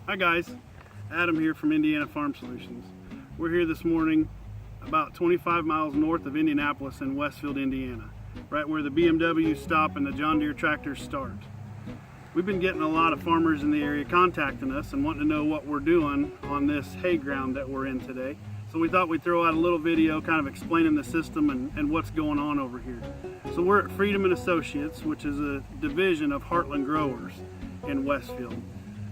Hi guys, Adam here from Indiana Farm Solutions. We're here this morning about 25 miles north of Indianapolis in Westfield, Indiana, right where the BMW stop and the John Deere tractors start. We've been getting a lot of farmers in the area contacting us and wanting to know what we're doing on this hay ground that we're in today. So we thought we'd throw out a little video kind of explaining the system and what's going on over here. So we're at Freedom & Associates, which is a division of Heartland Growers in Westfield.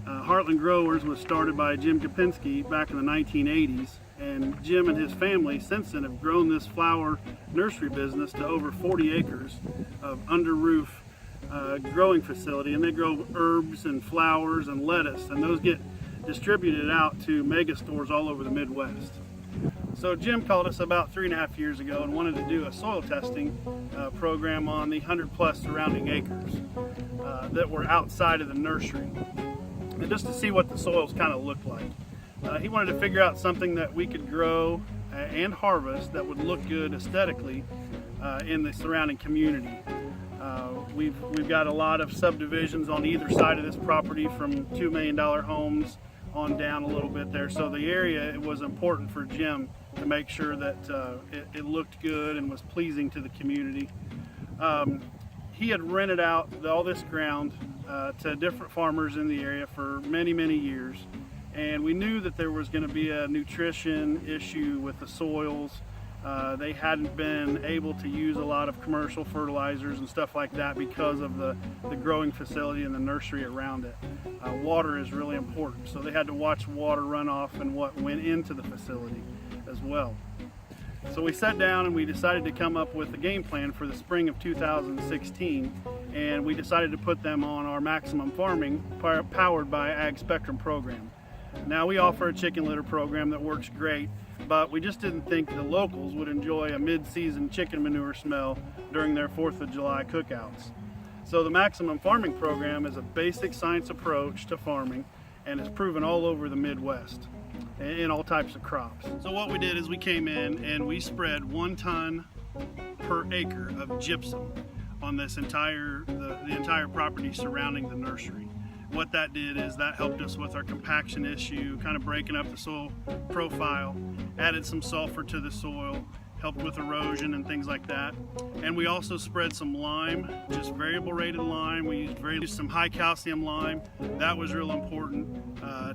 Heartland Growers was started by Jim Kopinski back in the 1980s, and Jim and his family since then have grown this flower nursery business to over 40 acres of under roof growing facility, and they grow herbs and flowers and lettuce, and those get distributed out to mega stores all over the Midwest. So Jim called us about 3.5 years ago and wanted to do a soil testing program on the 100+ surrounding acres that were outside of the nursery, and just to see what the soils kind of looked like. He wanted to figure out something that we could grow and harvest that would look good aesthetically in the surrounding community. We've got a lot of subdivisions on either side of this property, from $2 million homes on down a little bit there. So the area, it was important for Jim to make sure that it looked good and was pleasing to the community. He had rented out all this ground to different farmers in the area for many years, and we knew that there was going to be a nutrition issue with the soils. They hadn't been able to use a lot of commercial fertilizers and stuff like that because of the growing facility and the nursery around it. Water is really important, so they had to watch water runoff and what went into the facility as well. So we sat down and we decided to come up with a game plan for the spring of 2016, and we decided to put them on our Maximum Farming powered by Ag Spectrum program. Now, we offer a chicken litter program that works great, but we just didn't think the locals would enjoy a mid-season chicken manure smell during their 4th of July cookouts. So the Maximum Farming program is a basic science approach to farming and is proven all over the Midwest in all types of crops. So what we did is we came in and we spread 1 ton per acre of gypsum on this entire the entire property surrounding the nursery. What that did is that helped us with our compaction issue, kind of breaking up the soil profile, added some sulfur to the soil, helped with erosion and things like that. And we also spread some lime, just variable rated lime. We used some high calcium lime. That was real important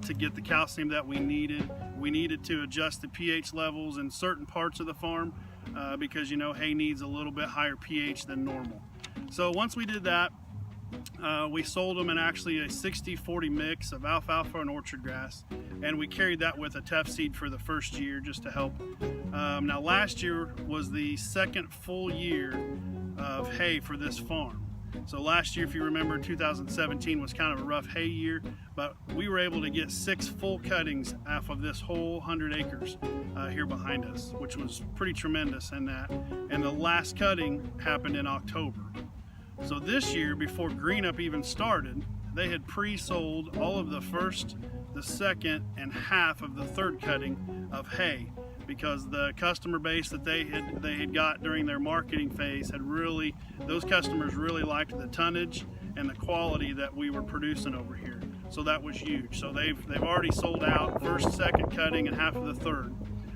to get the calcium that we needed. We needed to adjust the pH levels in certain parts of the farm because, you know, hay needs a little bit higher pH than normal. So once we did that, we sold them in actually a 60-40 mix of alfalfa and orchard grass, and we carried that with a tough seed for the first year just to help. Now, last year was the second full year of hay for this farm. So last year, if you remember, 2017 was kind of a rough hay year, but we were able to get 6 full cuttings off of this whole 100 acres here behind us, which was pretty tremendous in that. And the last cutting happened in October. So this year, before green up even started, they had pre-sold all of the first, the second, and half of the third cutting of hay, because the customer base that they had got during their marketing phase had really, those customers really liked the tonnage and the quality that we were producing over here. So that was huge. So they've already sold out first, second cutting, and half of the third.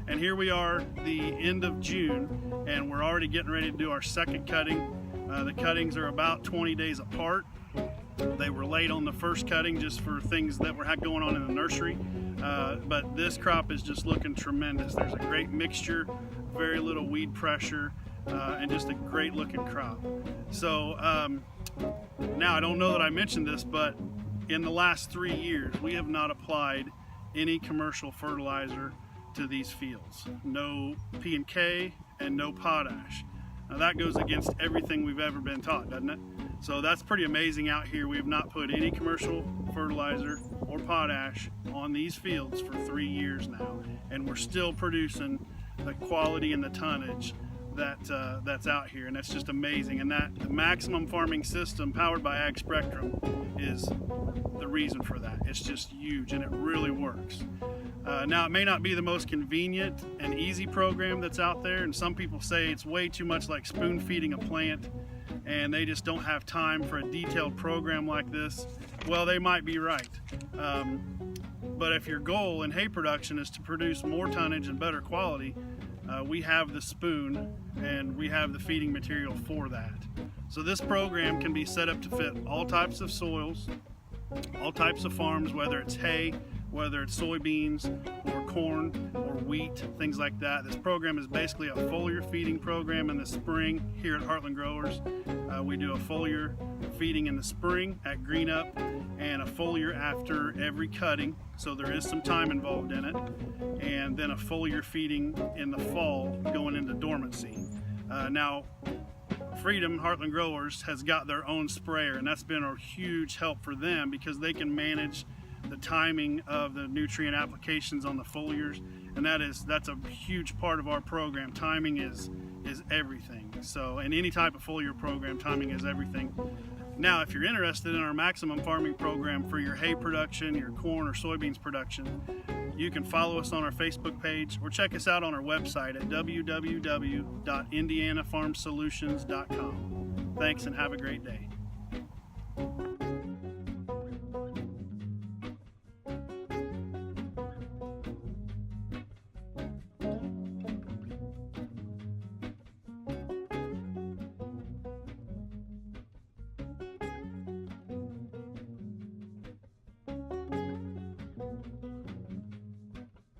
And here we are, the end of June, and we're already getting ready to do our second cutting. The cuttings are about 20 days apart. They were late on the first cutting just for things that were going on in the nursery. But this crop is just looking tremendous. There's a great mixture, very little weed pressure, and just a great looking crop. So now, I don't know that I mentioned this, but in the last 3 years, we have not applied any commercial fertilizer to these fields. No P&K and no potash. Now that goes against everything we've ever been taught, doesn't it? So that's pretty amazing out here. We have not put any commercial fertilizer or potash on these fields for 3 years now, and we're still producing the quality and the tonnage that's out here, and that's just amazing. And that the Maximum Farming system powered by Ag Spectrum is the reason for that. It's just huge, and it really works. Now, it may not be the most convenient and easy program that's out there, and some people say it's way too much like spoon feeding a plant, and they just don't have time for a detailed program like this. Well, they might be right. But if your goal in hay production is to produce more tonnage and better quality, we have the spoon and we have the feeding material for that. So this program can be set up to fit all types of soils, all types of farms, whether it's hay, whether it's soybeans or corn or wheat, things like that. This program is basically a foliar feeding program in the spring here at Heartland Growers. We do a foliar feeding in the spring at green up and a foliar after every cutting, so there is some time involved in it, and then a foliar feeding in the fall going into dormancy. Now Freedom Heartland Growers has got their own sprayer, and that's been a huge help for them because they can manage the timing of the nutrient applications on the foliars, and that's a huge part of our program. Timing is everything. So in any type of foliar program, timing is everything. Now, if you're interested in our maximum farming program for your hay production, your corn or soybeans production, you can follow us on our Facebook page or check us out on our website at www.indianafarmsolutions.com. Thanks and have a great day.